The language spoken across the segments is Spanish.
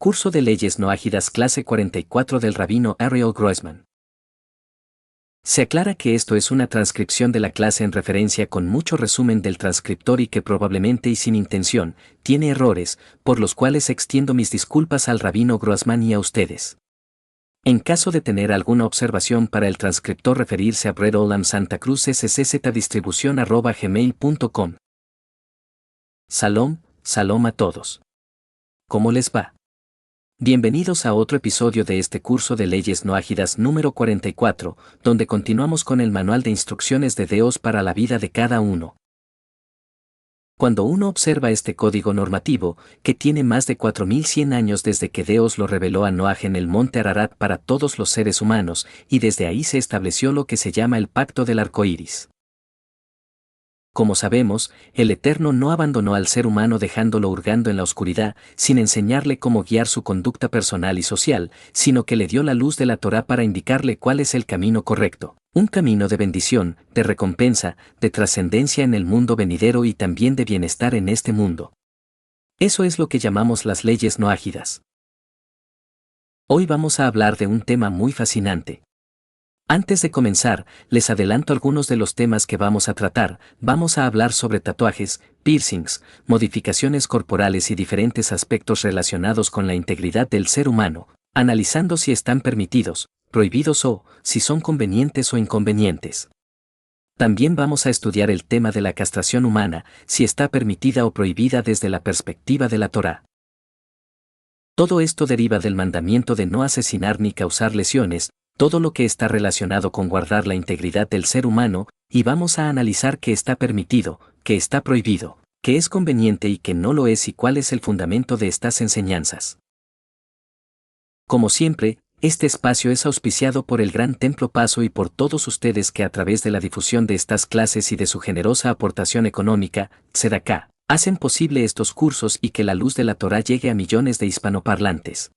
Curso de Leyes No Ágidas Clase 44 del Rabino Ariel Grossman. Se aclara que esto es una transcripción de la clase en referencia con mucho resumen del transcriptor y que probablemente y sin intención, tiene errores, por los cuales extiendo mis disculpas al Rabino Grossman y a ustedes. En caso de tener alguna observación para el transcriptor referirse a Bred Olam Santa Cruz sczdistribución@gmail.com. Salom a todos. ¿Cómo les va? Bienvenidos a otro episodio de este curso de Leyes No Ágidas número 44, donde continuamos con el manual de instrucciones de Dios para la vida de cada uno. Cuando uno observa este código normativo, que tiene más de 4100 años desde que Dios lo reveló a Noaj en el monte Ararat para todos los seres humanos, y desde ahí se estableció lo que se llama el pacto del arco iris. Como sabemos, el Eterno no abandonó al ser humano dejándolo hurgando en la oscuridad, sin enseñarle cómo guiar su conducta personal y social, sino que le dio la luz de la Torá para indicarle cuál es el camino correcto, un camino de bendición, de recompensa, de trascendencia en el mundo venidero y también de bienestar en este mundo. Eso es lo que llamamos las leyes no ágidas. Hoy vamos a hablar de un tema muy fascinante. Antes de comenzar, les adelanto algunos de los temas que vamos a tratar. Vamos a hablar sobre tatuajes, piercings, modificaciones corporales y diferentes aspectos relacionados con la integridad del ser humano, analizando si están permitidos, prohibidos o, si son convenientes o inconvenientes. También vamos a estudiar el tema de la castración humana, si está permitida o prohibida desde la perspectiva de la Torá. Todo esto deriva del mandamiento de no asesinar ni causar lesiones, todo lo que está relacionado con guardar la integridad del ser humano, y vamos a analizar qué está permitido, qué está prohibido, qué es conveniente y qué no lo es y cuál es el fundamento de estas enseñanzas. Como siempre, este espacio es auspiciado por el Gran Templo Paso y por todos ustedes que a través de la difusión de estas clases y de su generosa aportación económica, Tzedaká, hacen posible estos cursos y que la luz de la Torá llegue a millones de hispanoparlantes.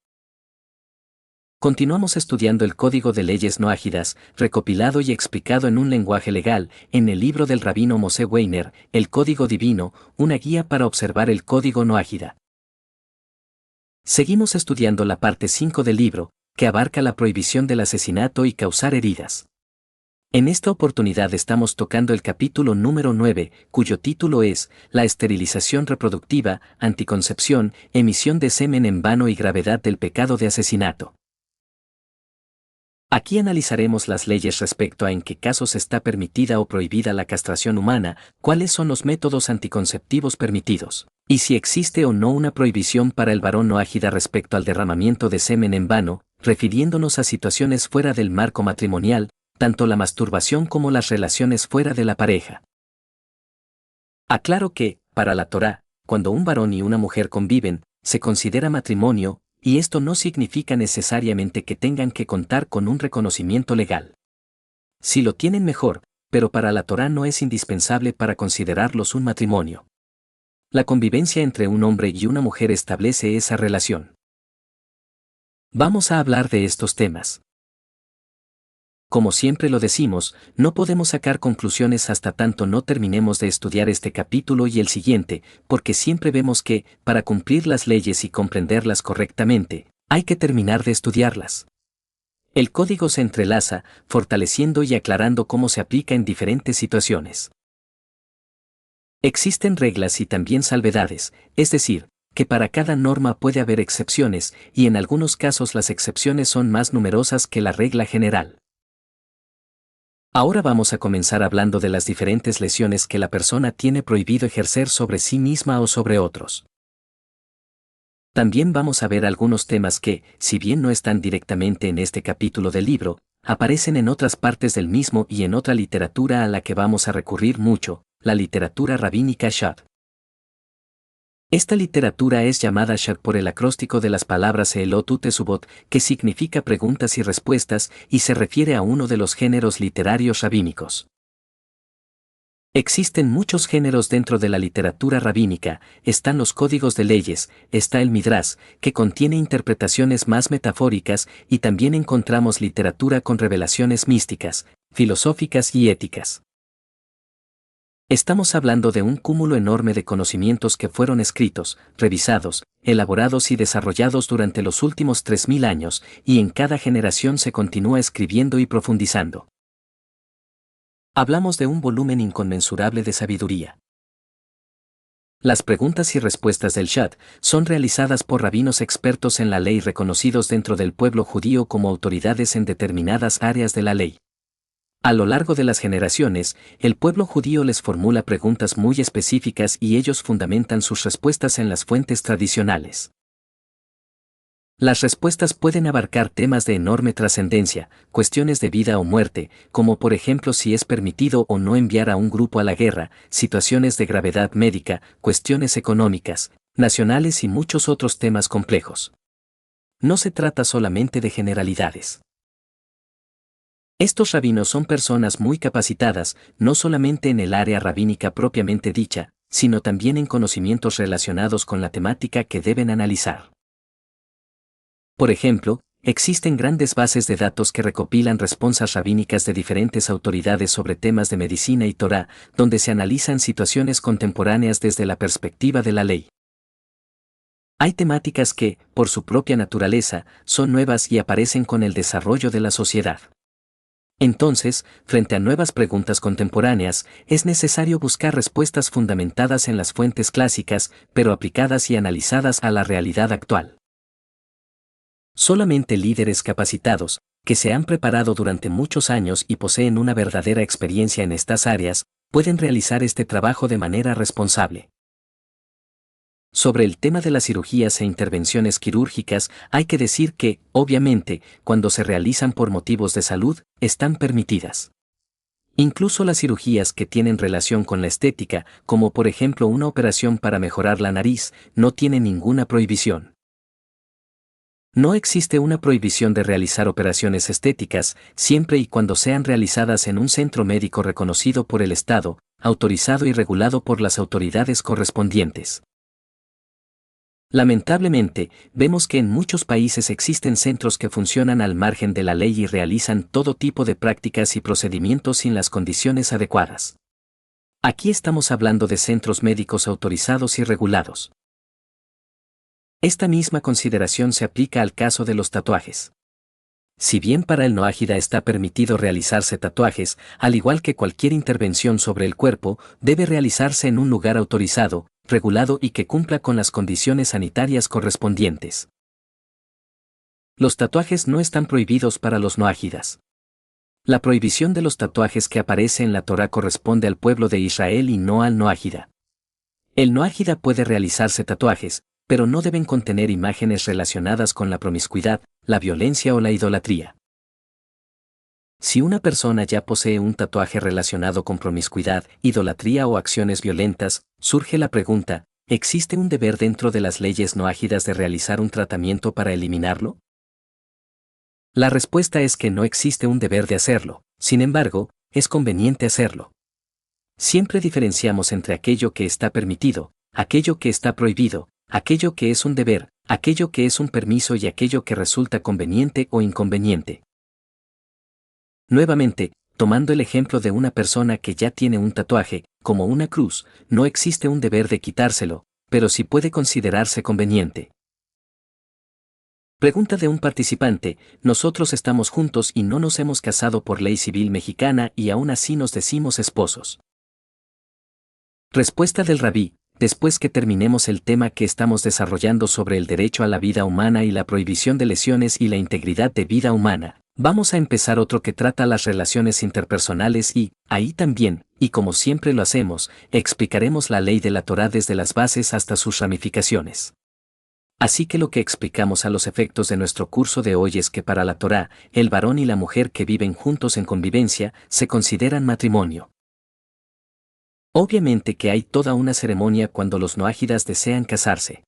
Continuamos estudiando el Código de Leyes No Ágidas, recopilado y explicado en un lenguaje legal, en el libro del Rabino Moshe Weiner, El Código Divino, una guía para observar el Código No Ágida. Seguimos estudiando la parte 5 del libro, que abarca la prohibición del asesinato y causar heridas. En esta oportunidad estamos tocando el capítulo número 9, cuyo título es La esterilización reproductiva, anticoncepción, emisión de semen en vano y gravedad del pecado de asesinato. Aquí analizaremos las leyes respecto a en qué casos está permitida o prohibida la castración humana, cuáles son los métodos anticonceptivos permitidos, y si existe o no una prohibición para el varón no ágida respecto al derramamiento de semen en vano, refiriéndonos a situaciones fuera del marco matrimonial, tanto la masturbación como las relaciones fuera de la pareja. Aclaro que, para la Torá, cuando un varón y una mujer conviven, se considera matrimonio, y esto no significa necesariamente que tengan que contar con un reconocimiento legal. Si lo tienen mejor, pero para la Torá no es indispensable para considerarlos un matrimonio. La convivencia entre un hombre y una mujer establece esa relación. Vamos a hablar de estos temas. Como siempre lo decimos, no podemos sacar conclusiones hasta tanto no terminemos de estudiar este capítulo y el siguiente, porque siempre vemos que, para cumplir las leyes y comprenderlas correctamente, hay que terminar de estudiarlas. El código se entrelaza, fortaleciendo y aclarando cómo se aplica en diferentes situaciones. Existen reglas y también salvedades, es decir, que para cada norma puede haber excepciones, y en algunos casos las excepciones son más numerosas que la regla general. Ahora vamos a comenzar hablando de las diferentes lesiones que la persona tiene prohibido ejercer sobre sí misma o sobre otros. También vamos a ver algunos temas que, si bien no están directamente en este capítulo del libro, aparecen en otras partes del mismo y en otra literatura a la que vamos a recurrir mucho, la literatura rabínica Shad. Esta literatura es llamada Shad por el acróstico de las palabras Elot Utesubot, que significa preguntas y respuestas, y se refiere a uno de los géneros literarios rabínicos. Existen muchos géneros dentro de la literatura rabínica, están los códigos de leyes, está el Midrash, que contiene interpretaciones más metafóricas, y también encontramos literatura con revelaciones místicas, filosóficas y éticas. Estamos hablando de un cúmulo enorme de conocimientos que fueron escritos, revisados, elaborados y desarrollados durante los últimos 3000 años, y en cada generación se continúa escribiendo y profundizando. Hablamos de un volumen inconmensurable de sabiduría. Las preguntas y respuestas del Shad son realizadas por rabinos expertos en la ley reconocidos dentro del pueblo judío como autoridades en determinadas áreas de la ley. A lo largo de las generaciones, el pueblo judío les formula preguntas muy específicas y ellos fundamentan sus respuestas en las fuentes tradicionales. Las respuestas pueden abarcar temas de enorme trascendencia, cuestiones de vida o muerte, como por ejemplo si es permitido o no enviar a un grupo a la guerra, situaciones de gravedad médica, cuestiones económicas, nacionales y muchos otros temas complejos. No se trata solamente de generalidades. Estos rabinos son personas muy capacitadas, no solamente en el área rabínica propiamente dicha, sino también en conocimientos relacionados con la temática que deben analizar. Por ejemplo, existen grandes bases de datos que recopilan respuestas rabínicas de diferentes autoridades sobre temas de medicina y Torá, donde se analizan situaciones contemporáneas desde la perspectiva de la ley. Hay temáticas que, por su propia naturaleza, son nuevas y aparecen con el desarrollo de la sociedad. Entonces, frente a nuevas preguntas contemporáneas, es necesario buscar respuestas fundamentadas en las fuentes clásicas, pero aplicadas y analizadas a la realidad actual. Solamente líderes capacitados, que se han preparado durante muchos años y poseen una verdadera experiencia en estas áreas, pueden realizar este trabajo de manera responsable. Sobre el tema de las cirugías e intervenciones quirúrgicas, hay que decir que, obviamente, cuando se realizan por motivos de salud, están permitidas. Incluso las cirugías que tienen relación con la estética, como por ejemplo una operación para mejorar la nariz, no tienen ninguna prohibición. No existe una prohibición de realizar operaciones estéticas, siempre y cuando sean realizadas en un centro médico reconocido por el Estado, autorizado y regulado por las autoridades correspondientes. Lamentablemente, vemos que en muchos países existen centros que funcionan al margen de la ley y realizan todo tipo de prácticas y procedimientos sin las condiciones adecuadas. Aquí estamos hablando de centros médicos autorizados y regulados. Esta misma consideración se aplica al caso de los tatuajes. Si bien para el noájida está permitido realizarse tatuajes, al igual que cualquier intervención sobre el cuerpo, debe realizarse en un lugar autorizado, regulado y que cumpla con las condiciones sanitarias correspondientes. Los tatuajes no están prohibidos para los noájidas. La prohibición de los tatuajes que aparece en la Torá corresponde al pueblo de Israel y no al noájida. El noájida puede realizarse tatuajes, pero no deben contener imágenes relacionadas con la promiscuidad, la violencia o la idolatría. Si una persona ya posee un tatuaje relacionado con promiscuidad, idolatría o acciones violentas, surge la pregunta, ¿existe un deber dentro de las leyes noájidas de realizar un tratamiento para eliminarlo? La respuesta es que no existe un deber de hacerlo, sin embargo, es conveniente hacerlo. Siempre diferenciamos entre aquello que está permitido, aquello que está prohibido, aquello que es un deber, aquello que es un permiso y aquello que resulta conveniente o inconveniente. Nuevamente, tomando el ejemplo de una persona que ya tiene un tatuaje, como una cruz, no existe un deber de quitárselo, pero sí puede considerarse conveniente. Pregunta de un participante, nosotros estamos juntos y no nos hemos casado por ley civil mexicana y aún así nos decimos esposos. Respuesta del rabí, después que terminemos el tema que estamos desarrollando sobre el derecho a la vida humana y la prohibición de lesiones y la integridad de vida humana, vamos a empezar otro que trata las relaciones interpersonales y, ahí también, y como siempre lo hacemos, explicaremos la ley de la Torá desde las bases hasta sus ramificaciones. Así que lo que explicamos a los efectos de nuestro curso de hoy es que para la Torá, el varón y la mujer que viven juntos en convivencia, se consideran matrimonio. Obviamente que hay toda una ceremonia cuando los noájidas desean casarse.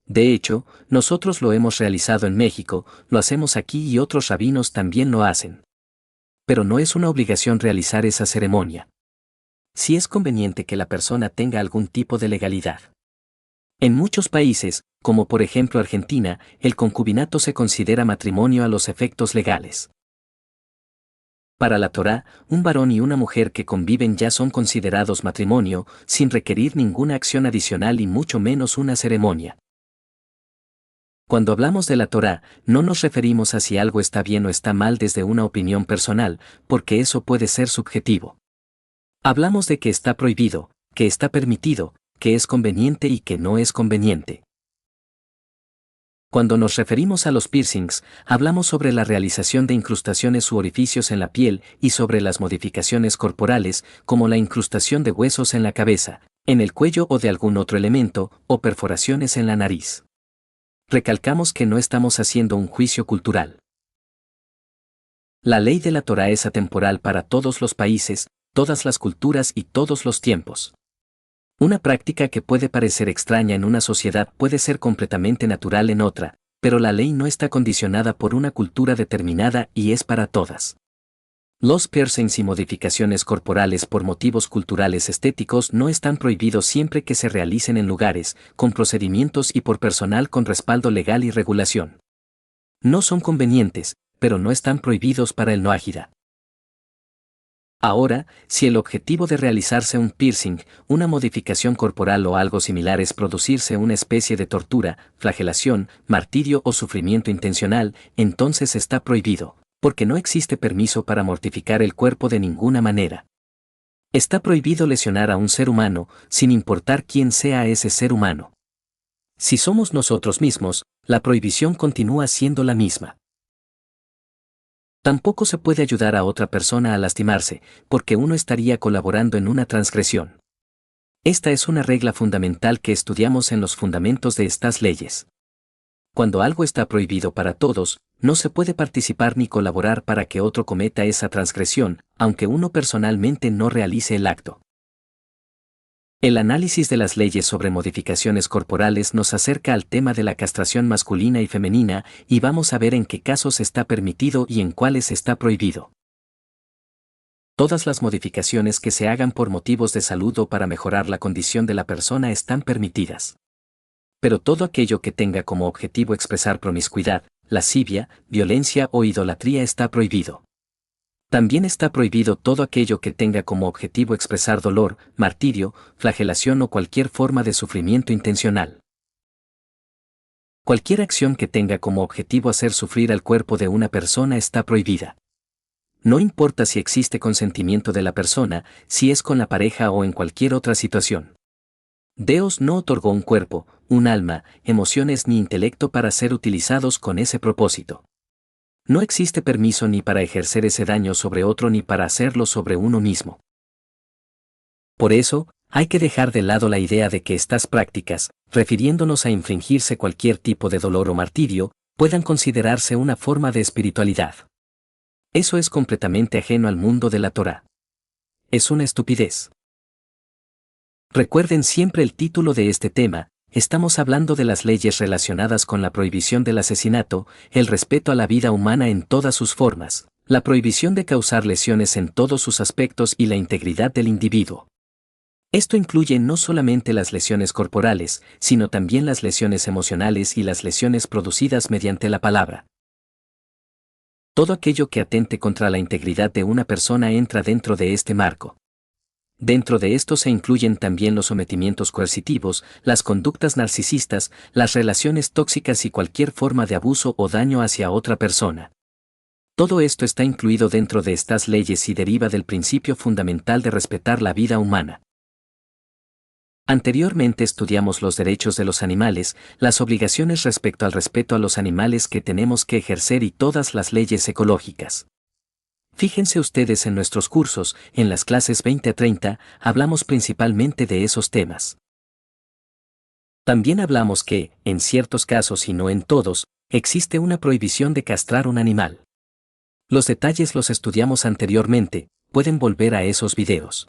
De hecho, nosotros lo hemos realizado en México, lo hacemos aquí y otros rabinos también lo hacen. Pero no es una obligación realizar esa ceremonia. Sí es conveniente que la persona tenga algún tipo de legalidad. En muchos países, como por ejemplo Argentina, el concubinato se considera matrimonio a los efectos legales. Para la Torá, un varón y una mujer que conviven ya son considerados matrimonio, sin requerir ninguna acción adicional y mucho menos una ceremonia. Cuando hablamos de la Torá, no nos referimos a si algo está bien o está mal desde una opinión personal, porque eso puede ser subjetivo. Hablamos de que está prohibido, que está permitido, que es conveniente y que no es conveniente. Cuando nos referimos a los piercings, hablamos sobre la realización de incrustaciones u orificios en la piel y sobre las modificaciones corporales, como la incrustación de huesos en la cabeza, en el cuello o de algún otro elemento, o perforaciones en la nariz. Recalcamos que no estamos haciendo un juicio cultural. La ley de la Torá es atemporal para todos los países, todas las culturas y todos los tiempos. Una práctica que puede parecer extraña en una sociedad puede ser completamente natural en otra, pero la ley no está condicionada por una cultura determinada y es para todas. Los piercings y modificaciones corporales por motivos culturales estéticos no están prohibidos siempre que se realicen en lugares, con procedimientos y por personal con respaldo legal y regulación. No son convenientes, pero no están prohibidos para el noájida. Ahora, si el objetivo de realizarse un piercing, una modificación corporal o algo similar es producirse una especie de tortura, flagelación, martirio o sufrimiento intencional, entonces está prohibido, porque no existe permiso para mortificar el cuerpo de ninguna manera. Está prohibido lesionar a un ser humano, sin importar quién sea ese ser humano. Si somos nosotros mismos, la prohibición continúa siendo la misma. Tampoco se puede ayudar a otra persona a lastimarse, porque uno estaría colaborando en una transgresión. Esta es una regla fundamental que estudiamos en los fundamentos de estas leyes. Cuando algo está prohibido para todos, no se puede participar ni colaborar para que otro cometa esa transgresión, aunque uno personalmente no realice el acto. El análisis de las leyes sobre modificaciones corporales nos acerca al tema de la castración masculina y femenina, y vamos a ver en qué casos está permitido y en cuáles está prohibido. Todas las modificaciones que se hagan por motivos de salud o para mejorar la condición de la persona están permitidas. Pero todo aquello que tenga como objetivo expresar promiscuidad, lascivia, violencia o idolatría está prohibido. También está prohibido todo aquello que tenga como objetivo expresar dolor, martirio, flagelación o cualquier forma de sufrimiento intencional. Cualquier acción que tenga como objetivo hacer sufrir al cuerpo de una persona está prohibida. No importa si existe consentimiento de la persona, si es con la pareja o en cualquier otra situación. Dios no otorgó un cuerpo, un alma, emociones ni intelecto para ser utilizados con ese propósito. No existe permiso ni para ejercer ese daño sobre otro ni para hacerlo sobre uno mismo. Por eso, hay que dejar de lado la idea de que estas prácticas, refiriéndonos a infligirse cualquier tipo de dolor o martirio, puedan considerarse una forma de espiritualidad. Eso es completamente ajeno al mundo de la Torá. Es una estupidez. Recuerden siempre el título de este tema. Estamos hablando de las leyes relacionadas con la prohibición del asesinato, el respeto a la vida humana en todas sus formas, la prohibición de causar lesiones en todos sus aspectos y la integridad del individuo. Esto incluye no solamente las lesiones corporales, sino también las lesiones emocionales y las lesiones producidas mediante la palabra. Todo aquello que atente contra la integridad de una persona entra dentro de este marco. Dentro de esto se incluyen también los sometimientos coercitivos, las conductas narcisistas, las relaciones tóxicas y cualquier forma de abuso o daño hacia otra persona. Todo esto está incluido dentro de estas leyes y deriva del principio fundamental de respetar la vida humana. Anteriormente estudiamos los derechos de los animales, las obligaciones respecto al respeto a los animales que tenemos que ejercer y todas las leyes ecológicas. Fíjense ustedes en nuestros cursos, en las clases 20 a 30, hablamos principalmente de esos temas. También hablamos que, en ciertos casos y no en todos, existe una prohibición de castrar un animal. Los detalles los estudiamos anteriormente, pueden volver a esos videos.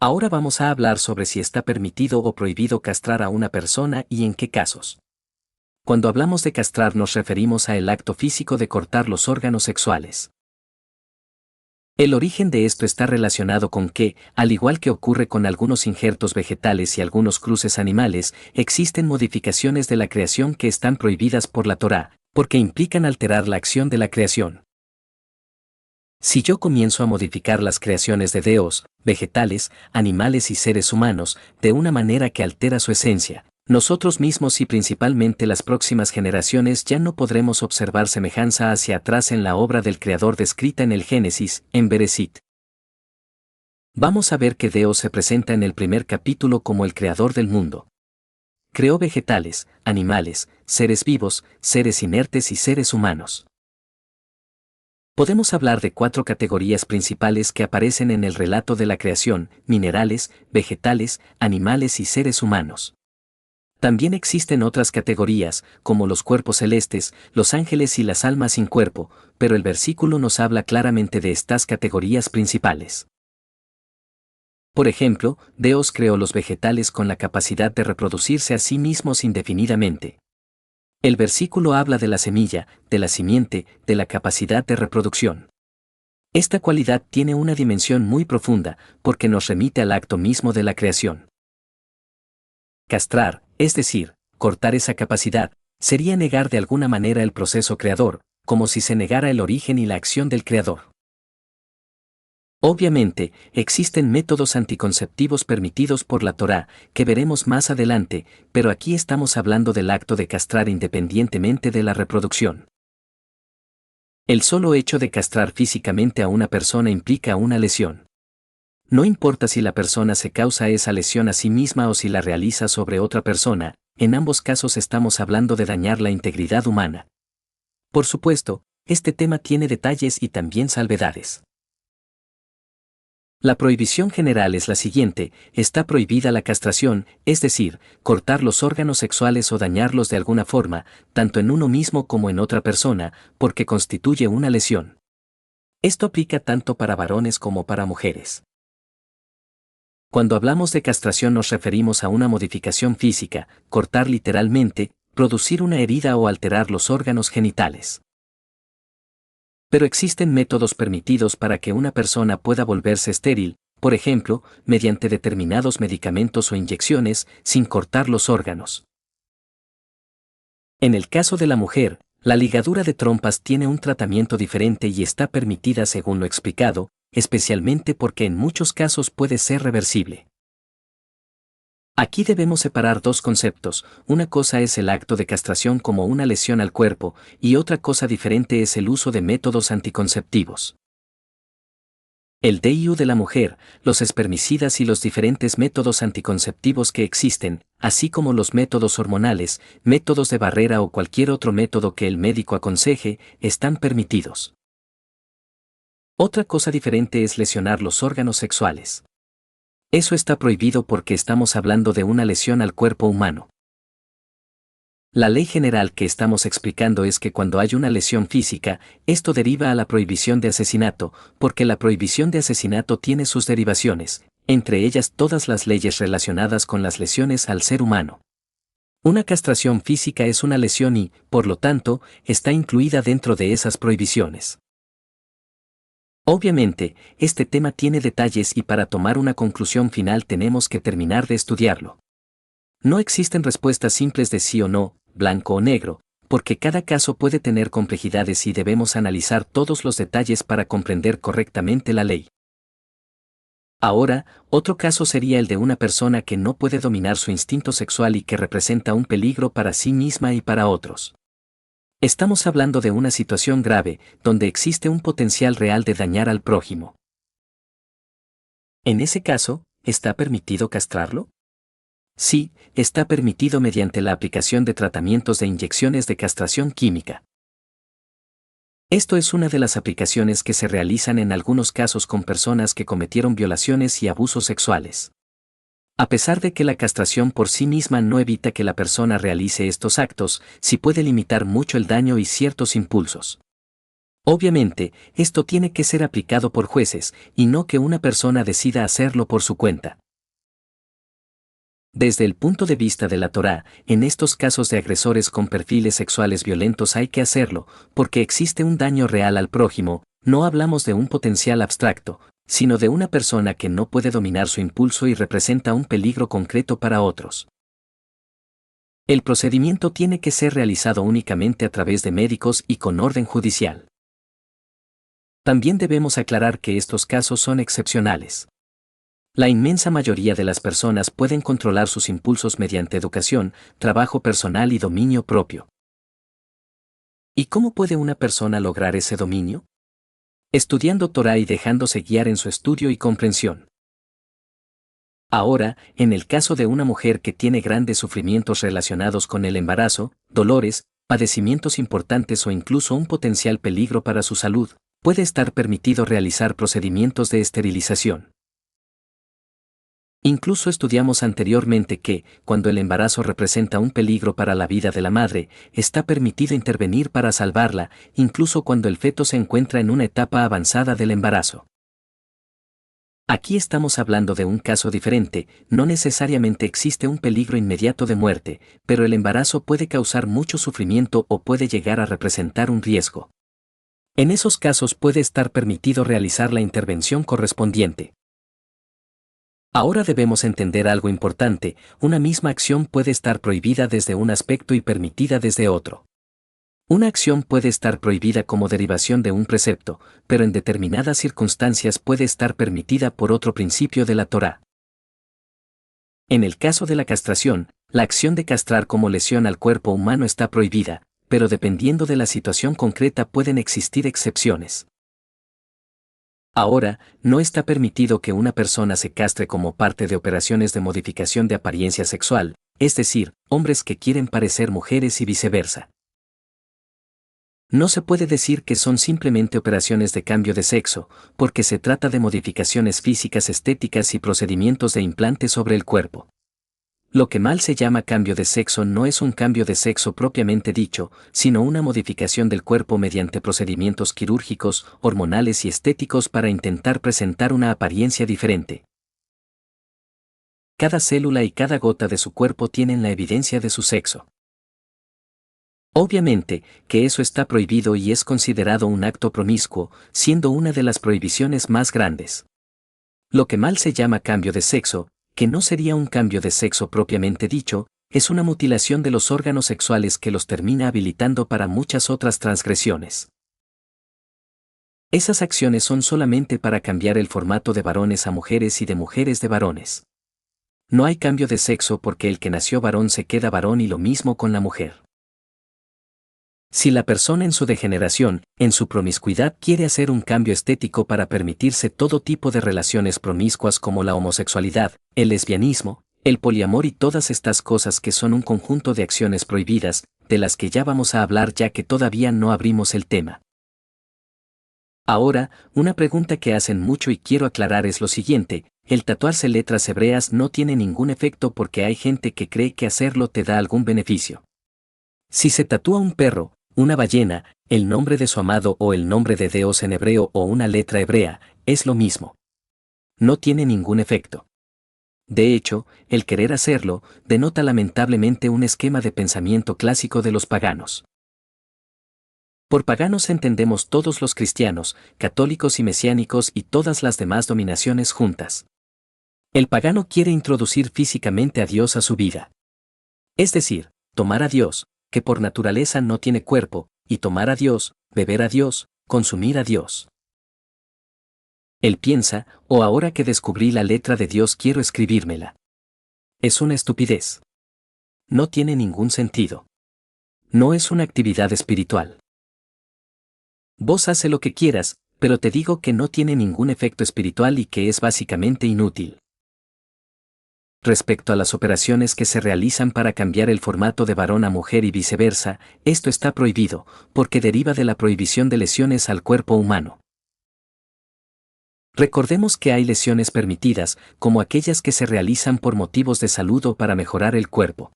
Ahora vamos a hablar sobre si está permitido o prohibido castrar a una persona y en qué casos. Cuando hablamos de castrar nos referimos a el acto físico de cortar los órganos sexuales. El origen de esto está relacionado con que, al igual que ocurre con algunos injertos vegetales y algunos cruces animales, existen modificaciones de la creación que están prohibidas por la Torá, porque implican alterar la acción de la creación. Si yo comienzo a modificar las creaciones de Dios, vegetales, animales y seres humanos, de una manera que altera su esencia, nosotros mismos y principalmente las próximas generaciones ya no podremos observar semejanza hacia atrás en la obra del Creador descrita en el Génesis, en Bereshit. Vamos a ver que Dios se presenta en el primer capítulo como el Creador del mundo. Creó vegetales, animales, seres vivos, seres inertes y seres humanos. Podemos hablar de 4 categorías principales que aparecen en el relato de la creación: minerales, vegetales, animales y seres humanos. También existen otras categorías, como los cuerpos celestes, los ángeles y las almas sin cuerpo, pero el versículo nos habla claramente de estas categorías principales. Por ejemplo, Dios creó los vegetales con la capacidad de reproducirse a sí mismos indefinidamente. El versículo habla de la semilla, de la simiente, de la capacidad de reproducción. Esta cualidad tiene una dimensión muy profunda, porque nos remite al acto mismo de la creación. Castrar, es decir, cortar esa capacidad, sería negar de alguna manera el proceso creador, como si se negara el origen y la acción del creador. Obviamente, existen métodos anticonceptivos permitidos por la Torá, que veremos más adelante, pero aquí estamos hablando del acto de castrar independientemente de la reproducción. El solo hecho de castrar físicamente a una persona implica una lesión. No importa si la persona se causa esa lesión a sí misma o si la realiza sobre otra persona, en ambos casos estamos hablando de dañar la integridad humana. Por supuesto, este tema tiene detalles y también salvedades. La prohibición general es la siguiente: está prohibida la castración, es decir, cortar los órganos sexuales o dañarlos de alguna forma, tanto en uno mismo como en otra persona, porque constituye una lesión. Esto aplica tanto para varones como para mujeres. Cuando hablamos de castración nos referimos a una modificación física, cortar literalmente, producir una herida o alterar los órganos genitales. Pero existen métodos permitidos para que una persona pueda volverse estéril, por ejemplo, mediante determinados medicamentos o inyecciones, sin cortar los órganos. En el caso de la mujer, la ligadura de trompas tiene un tratamiento diferente y está permitida según lo explicado, especialmente porque en muchos casos puede ser reversible. Aquí debemos separar dos conceptos: una cosa es el acto de castración como una lesión al cuerpo, y otra cosa diferente es el uso de métodos anticonceptivos. El DIU de la mujer, los espermicidas y los diferentes métodos anticonceptivos que existen, así como los métodos hormonales, métodos de barrera o cualquier otro método que el médico aconseje, están permitidos. Otra cosa diferente es lesionar los órganos sexuales. Eso está prohibido porque estamos hablando de una lesión al cuerpo humano. La ley general que estamos explicando es que cuando hay una lesión física, esto deriva a la prohibición de asesinato, porque la prohibición de asesinato tiene sus derivaciones, entre ellas todas las leyes relacionadas con las lesiones al ser humano. Una castración física es una lesión y, por lo tanto, está incluida dentro de esas prohibiciones. Obviamente, este tema tiene detalles y para tomar una conclusión final tenemos que terminar de estudiarlo. No existen respuestas simples de sí o no, blanco o negro, porque cada caso puede tener complejidades y debemos analizar todos los detalles para comprender correctamente la ley. Ahora, otro caso sería el de una persona que no puede dominar su instinto sexual y que representa un peligro para sí misma y para otros. Estamos hablando de una situación grave, donde existe un potencial real de dañar al prójimo. En ese caso, ¿está permitido castrarlo? Sí, está permitido mediante la aplicación de tratamientos de inyecciones de castración química. Esto es una de las aplicaciones que se realizan en algunos casos con personas que cometieron violaciones y abusos sexuales. A pesar de que la castración por sí misma no evita que la persona realice estos actos, sí puede limitar mucho el daño y ciertos impulsos. Obviamente, esto tiene que ser aplicado por jueces, y no que una persona decida hacerlo por su cuenta. Desde el punto de vista de la Torá, en estos casos de agresores con perfiles sexuales violentos hay que hacerlo, porque existe un daño real al prójimo. No hablamos de un potencial abstracto, sino de una persona que no puede dominar su impulso y representa un peligro concreto para otros. El procedimiento tiene que ser realizado únicamente a través de médicos y con orden judicial. También debemos aclarar que estos casos son excepcionales. La inmensa mayoría de las personas pueden controlar sus impulsos mediante educación, trabajo personal y dominio propio. ¿Y cómo puede una persona lograr ese dominio? Estudiando Torá y dejándose guiar en su estudio y comprensión. Ahora, en el caso de una mujer que tiene grandes sufrimientos relacionados con el embarazo, dolores, padecimientos importantes o incluso un potencial peligro para su salud, puede estar permitido realizar procedimientos de esterilización. Incluso estudiamos anteriormente que, cuando el embarazo representa un peligro para la vida de la madre, está permitido intervenir para salvarla, incluso cuando el feto se encuentra en una etapa avanzada del embarazo. Aquí estamos hablando de un caso diferente, no necesariamente existe un peligro inmediato de muerte, pero el embarazo puede causar mucho sufrimiento o puede llegar a representar un riesgo. En esos casos puede estar permitido realizar la intervención correspondiente. Ahora debemos entender algo importante, una misma acción puede estar prohibida desde un aspecto y permitida desde otro. Una acción puede estar prohibida como derivación de un precepto, pero en determinadas circunstancias puede estar permitida por otro principio de la Torá. En el caso de la castración, la acción de castrar como lesión al cuerpo humano está prohibida, pero dependiendo de la situación concreta pueden existir excepciones. Ahora, no está permitido que una persona se castre como parte de operaciones de modificación de apariencia sexual, es decir, hombres que quieren parecer mujeres y viceversa. No se puede decir que son simplemente operaciones de cambio de sexo, porque se trata de modificaciones físicas estéticas y procedimientos de implante sobre el cuerpo. Lo que mal se llama cambio de sexo no es un cambio de sexo propiamente dicho, sino una modificación del cuerpo mediante procedimientos quirúrgicos, hormonales y estéticos para intentar presentar una apariencia diferente. Cada célula y cada gota de su cuerpo tienen la evidencia de su sexo. Obviamente, que eso está prohibido y es considerado un acto promiscuo, siendo una de las prohibiciones más grandes. Lo que mal se llama cambio de sexo, que no sería un cambio de sexo propiamente dicho, es una mutilación de los órganos sexuales que los termina habilitando para muchas otras transgresiones. Esas acciones son solamente para cambiar el formato de varones a mujeres y de mujeres de varones. No hay cambio de sexo porque el que nació varón se queda varón y lo mismo con la mujer. Si la persona en su degeneración, en su promiscuidad quiere hacer un cambio estético para permitirse todo tipo de relaciones promiscuas como la homosexualidad, el lesbianismo, el poliamor y todas estas cosas que son un conjunto de acciones prohibidas, de las que ya vamos a hablar ya que todavía no abrimos el tema. Ahora, una pregunta que hacen mucho y quiero aclarar es lo siguiente, el tatuarse letras hebreas no tiene ningún efecto porque hay gente que cree que hacerlo te da algún beneficio. Si se tatúa un perro, una ballena, el nombre de su amado o el nombre de Dios en hebreo o una letra hebrea, es lo mismo. No tiene ningún efecto. De hecho, el querer hacerlo, denota lamentablemente un esquema de pensamiento clásico de los paganos. Por paganos entendemos todos los cristianos, católicos y mesiánicos y todas las demás dominaciones juntas. El pagano quiere introducir físicamente a Dios a su vida. Es decir, tomar a Dios, que por naturaleza no tiene cuerpo, y tomar a Dios, beber a Dios, consumir a Dios. Él piensa, ahora que descubrí la letra de Dios quiero escribírmela. Es una estupidez. No tiene ningún sentido. No es una actividad espiritual. Vos hace lo que quieras, pero te digo que no tiene ningún efecto espiritual y que es básicamente inútil. Respecto a las operaciones que se realizan para cambiar el formato de varón a mujer y viceversa, esto está prohibido, porque deriva de la prohibición de lesiones al cuerpo humano. Recordemos que hay lesiones permitidas, como aquellas que se realizan por motivos de salud o para mejorar el cuerpo.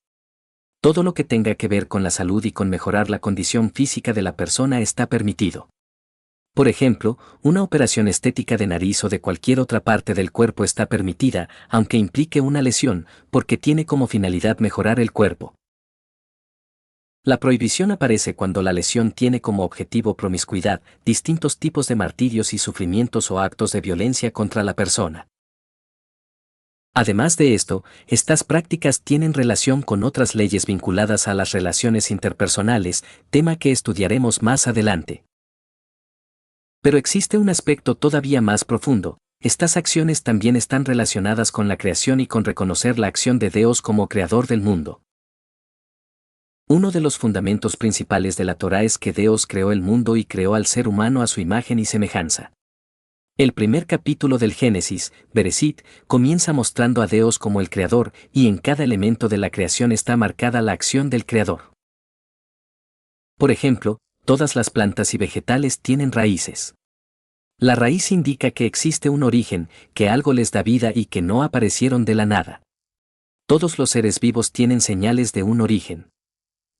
Todo lo que tenga que ver con la salud y con mejorar la condición física de la persona está permitido. Por ejemplo, una operación estética de nariz o de cualquier otra parte del cuerpo está permitida, aunque implique una lesión, porque tiene como finalidad mejorar el cuerpo. La prohibición aparece cuando la lesión tiene como objetivo promiscuidad, distintos tipos de martirios y sufrimientos o actos de violencia contra la persona. Además de esto, estas prácticas tienen relación con otras leyes vinculadas a las relaciones interpersonales, tema que estudiaremos más adelante. Pero existe un aspecto todavía más profundo. Estas acciones también están relacionadas con la creación y con reconocer la acción de Dios como creador del mundo. Uno de los fundamentos principales de la Torá es que Dios creó el mundo y creó al ser humano a su imagen y semejanza. El primer capítulo del Génesis, Bereshit, comienza mostrando a Dios como el creador, y en cada elemento de la creación está marcada la acción del creador. Por ejemplo, todas las plantas y vegetales tienen raíces. La raíz indica que existe un origen, que algo les da vida y que no aparecieron de la nada. Todos los seres vivos tienen señales de un origen.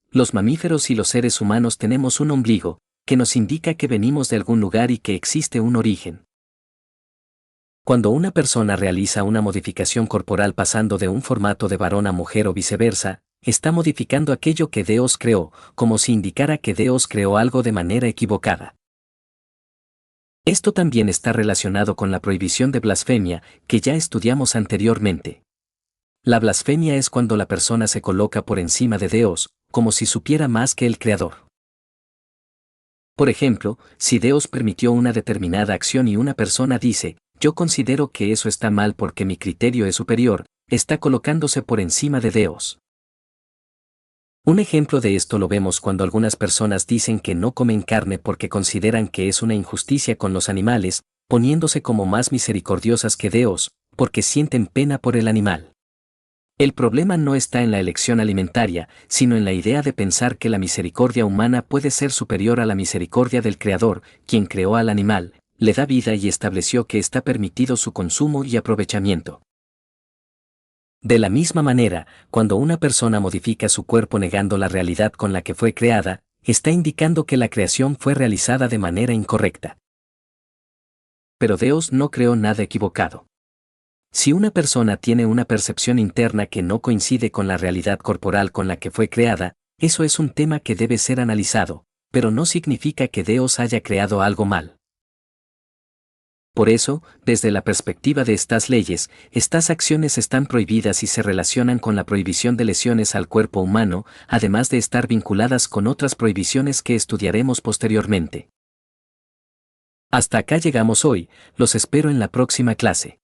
Los mamíferos y los seres humanos tenemos un ombligo, que nos indica que venimos de algún lugar y que existe un origen. Cuando una persona realiza una modificación corporal pasando de un formato de varón a mujer o viceversa, está modificando aquello que Dios creó, como si indicara que Dios creó algo de manera equivocada. Esto también está relacionado con la prohibición de blasfemia, que ya estudiamos anteriormente. La blasfemia es cuando la persona se coloca por encima de Dios, como si supiera más que el Creador. Por ejemplo, si Dios permitió una determinada acción y una persona dice, yo considero que eso está mal porque mi criterio es superior, está colocándose por encima de Dios. Un ejemplo de esto lo vemos cuando algunas personas dicen que no comen carne porque consideran que es una injusticia con los animales, poniéndose como más misericordiosas que Dios, porque sienten pena por el animal. El problema no está en la elección alimentaria, sino en la idea de pensar que la misericordia humana puede ser superior a la misericordia del Creador, quien creó al animal, le da vida y estableció que está permitido su consumo y aprovechamiento. De la misma manera, cuando una persona modifica su cuerpo negando la realidad con la que fue creada, está indicando que la creación fue realizada de manera incorrecta. Pero Dios no creó nada equivocado. Si una persona tiene una percepción interna que no coincide con la realidad corporal con la que fue creada, eso es un tema que debe ser analizado, pero no significa que Dios haya creado algo mal. Por eso, desde la perspectiva de estas leyes, estas acciones están prohibidas y se relacionan con la prohibición de lesiones al cuerpo humano, además de estar vinculadas con otras prohibiciones que estudiaremos posteriormente. Hasta acá llegamos hoy, los espero en la próxima clase.